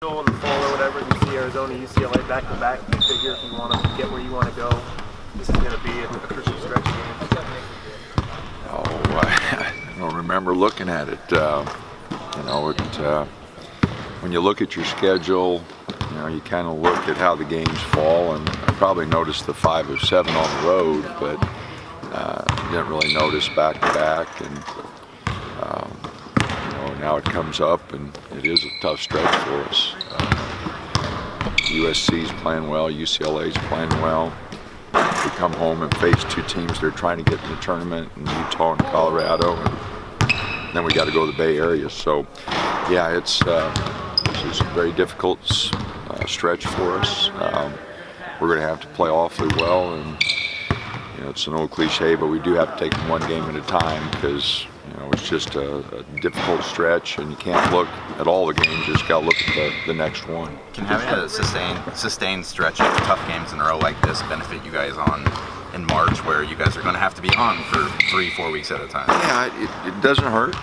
In the fall or whatever, you see Arizona, UCLA back to back. You figure if you want to get where you want to go, this is going to be a crucial stretch game. Oh, I don't remember looking at it. When you look at your schedule, you kind of look at how the games fall, and I probably noticed the 5 of 7 on the road, but didn't really notice back to back. And now it comes up, and it is a tough stretch for us. USC's playing well, UCLA's playing well. We come home and face 2 teams they're trying to get in the tournament, in Utah and Colorado, and then we got to go to the Bay Area. So, yeah, it's a very difficult stretch for us. We're going to have to play awfully well, and it's an old cliche, but we do have to take them one game at a time because it's just a difficult stretch, and you can't look at all the games. You just got to look at the next one. Can having a sustained stretch of tough games in a row like this benefit you guys in March, where you guys are going to have to be on for 3-4 weeks at a time? Yeah, it doesn't hurt.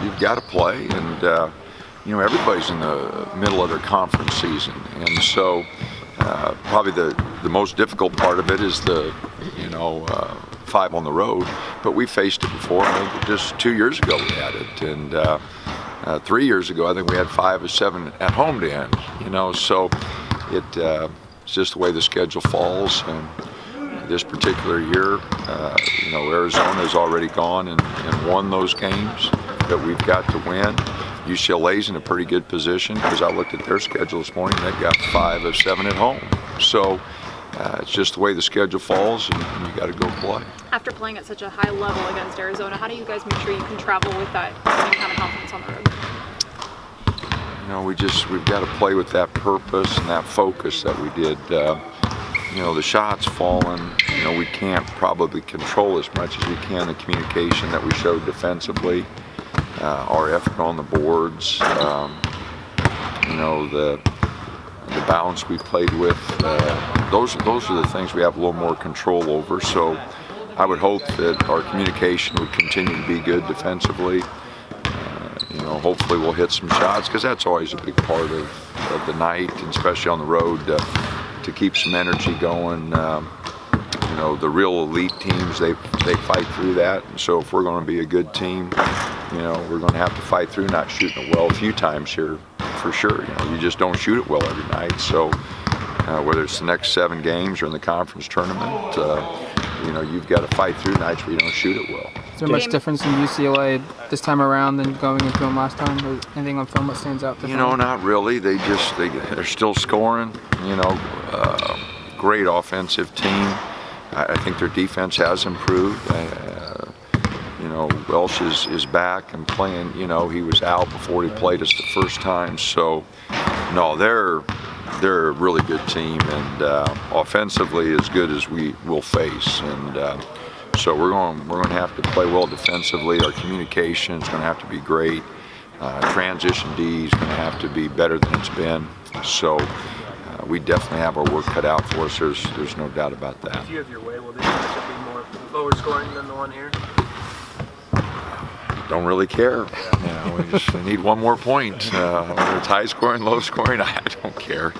You've got to play, and everybody's in the middle of their conference season, and so probably the most difficult part of it is the 5 on the road, but we faced it before. Just 2 years ago we had it, and 3 years ago I think we had 5 of 7 at home to end. So it's just the way the schedule falls. And this particular year, Arizona's already gone and won those games that we've got to win. UCLA's in a pretty good position because I looked at their schedule this morning. They've got 5 of 7 at home. So it's just the way the schedule falls, and you got to go play. After playing at such a high level against Arizona, how do you guys make sure you can travel with that same kind of confidence on the road? We've got to play with that purpose and that focus that we did. The shots falling, we can't probably control as much as we can the communication that we showed defensively, our effort on the boards, the balance we played with. Those are the things we have a little more control over. So I would hope that our communication would continue to be good defensively. Hopefully we'll hit some shots, because that's always a big part of the night, and especially on the road, to keep some energy going. The real elite teams, they fight through that. And so if we're going to be a good team, we're going to have to fight through not shooting it well a few times here, for sure. You just don't shoot it well every night. So whether it's the next 7 games or in the conference tournament, you've got to fight through nights where you don't shoot it well. Is there much difference in UCLA this time around than going into them last time? Or anything on film that stands out? Not really. They're still scoring. Great offensive team. I think their defense has improved. Welsh is back and playing. He was out before he played us the first time. So, no, they're a really good team, and offensively as good as we will face. And so we're going to have to play well defensively. Our communication is going to have to be great. Transition D is going to have to be better than it's been. So we definitely have our work cut out for us. There's no doubt about that. If you have your way, will this matchup be more lower scoring than the one here? Don't really care. We just need one more point. Whether it's high scoring, low scoring, I don't care.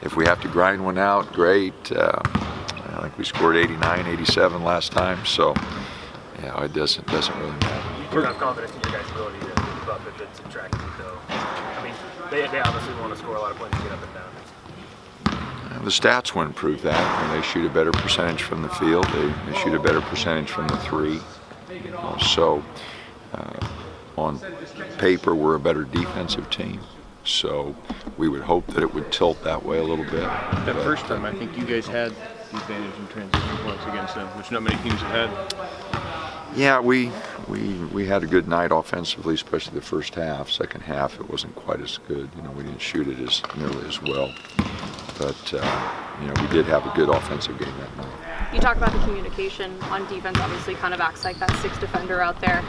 If we have to grind one out, great. I think we scored 89, 87 last time, so it doesn't really matter. You have confidence in your guys' ability to move up if it's attractive, though. They obviously want to score a lot of points to get up and down. The stats wouldn't prove that. They shoot a better percentage from the field. They shoot a better percentage from the 3. So on paper, we're a better defensive team. So we would hope that it would tilt that way a little bit. That first time, I think you guys had the advantage in transition points against them, which not many teams have had. Yeah, we had a good night offensively, especially the first half. Second half, it wasn't quite as good. We didn't shoot it nearly as well. But we did have a good offensive game that night. You talk about the communication on defense. Obviously, kind of acts like that 6th defender out there.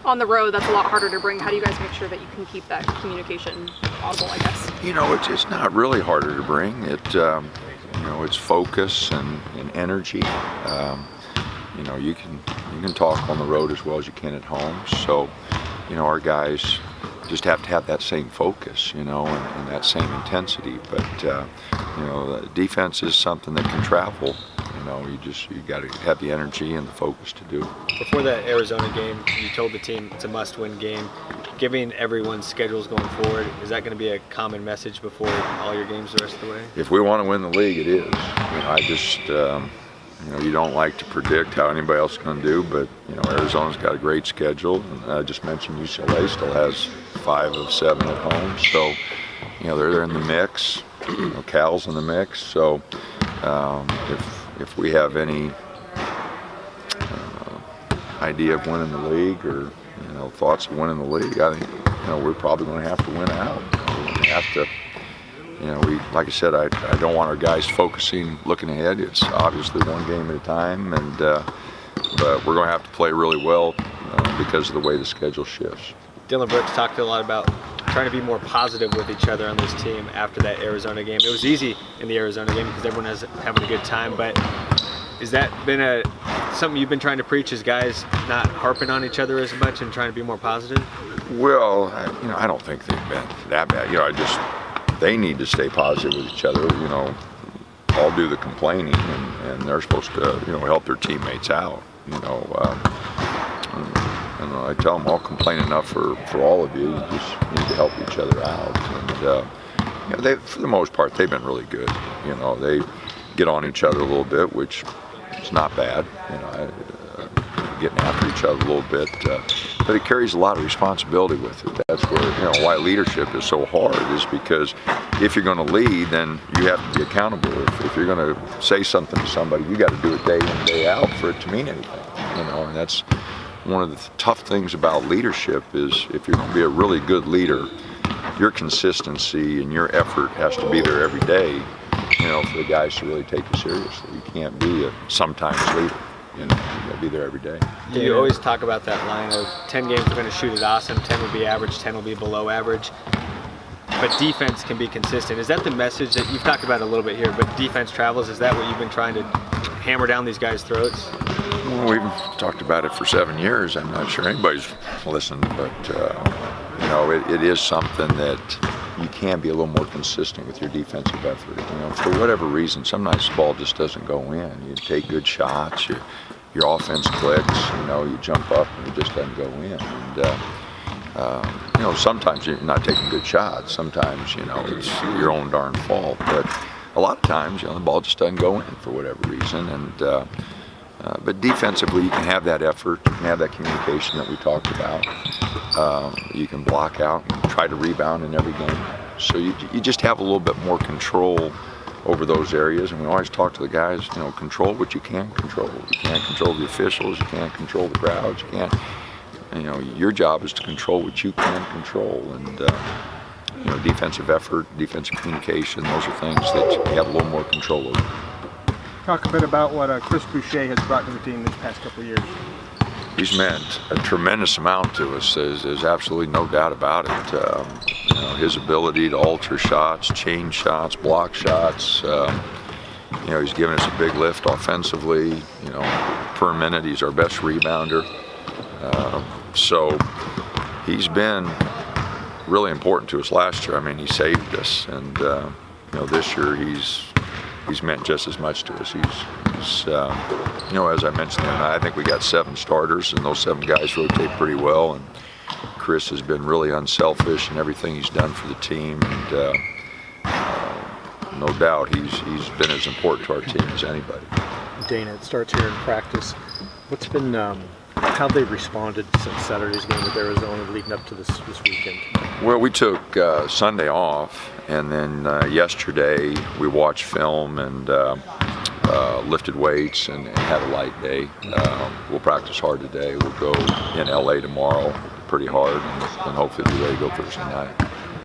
On the road, that's a lot harder to bring. How do you guys make sure that you can keep that communication audible, I guess? It's not really harder to bring. It's focus and energy. You can talk on the road as well as you can at home. So, our guys just have to have that same focus, and that same intensity. But the defense is something that can travel. You got to have the energy and the focus to do it. Before that Arizona game, you told the team it's a must-win game. Given everyone's schedules going forward, is that going to be a common message before all your games the rest of the way? If we want to win the league, it is. I just, you don't like to predict how anybody else is going to do, but Arizona's got a great schedule. And I just mentioned UCLA still has 5 of 7 at home, so they're in the mix. Cal's in the mix, so if we have any idea of winning the league or thoughts of winning the league, I think we're probably going to have to win out. We're going to have to, like I said, I don't want our guys looking ahead. It's obviously one game at a time, and but we're going to have to play really well because of the way the schedule shifts. Dylan Brooks talked a lot about trying to be more positive with each other on this team after that Arizona game. It was easy in the Arizona game because everyone was having a good time, but has that been something you've been trying to preach, as guys not harping on each other as much and trying to be more positive? Well, I don't think they've been that bad. They need to stay positive with each other. All do the complaining, and they're supposed to, help their teammates out. And I tell them, I'll complain enough for all of you. You just need to help each other out. And they, for the most part, they've been really good. They get on each other a little bit, which is not bad. Getting after each other a little bit, but it carries a lot of responsibility with it. That's where why leadership is so hard, is because if you're going to lead, then you have to be accountable. If you're going to say something to somebody, you got to do it day in, day out for it to mean anything. And that's one of the tough things about leadership, is if you're going to be a really good leader, your consistency and your effort has to be there every day, for the guys to really take you seriously. You can't be a sometimes leader. You got to be there every day. You always talk about that line of 10 games we're going to shoot it awesome, 10 will be average, 10 will be below average. But defense can be consistent. Is that the message that you've talked about a little bit here, but defense travels? Is that what you've been trying to hammer down these guys' throats? Well, we've talked about it for 7 years. I'm not sure anybody's listened, but it is something that you can be a little more consistent with your defensive effort. For whatever reason, sometimes the ball just doesn't go in. You take good shots, your offense clicks, you jump up and it just doesn't go in. And sometimes you're not taking good shots. Sometimes it's your own darn fault. But a lot of times, the ball just doesn't go in for whatever reason. And but defensively, you can have that effort, you can have that communication that we talked about. You can block out and try to rebound in every game. So you just have a little bit more control over those areas. And we always talk to the guys, control what you can control. You can't control the officials, you can't control the crowds, you can't. Your job is to control what you can control. And defensive effort, defensive communication, those are things that you have a little more control over. Talk a bit about what Chris Boucher has brought to the team these past couple of years. He's meant a tremendous amount to us. There's absolutely no doubt about it. His ability to alter shots, change shots, block shots. He's given us a big lift offensively. Per minute, he's our best rebounder. So he's been really important to us last year. He saved us, and this year he's meant just as much to us. He's as I mentioned, I think we got 7 starters, and those 7 guys rotate pretty well. And Chris has been really unselfish in everything he's done for the team, and no doubt he's been as important to our team as anybody. Dana, it starts here in practice. What's been how they've responded since Saturday's game with Arizona leading up to this weekend? Well, we took Sunday off, and then yesterday we watched film and lifted weights and had a light day. We'll practice hard today. We'll go in LA tomorrow pretty hard, and hopefully be ready to go Thursday night.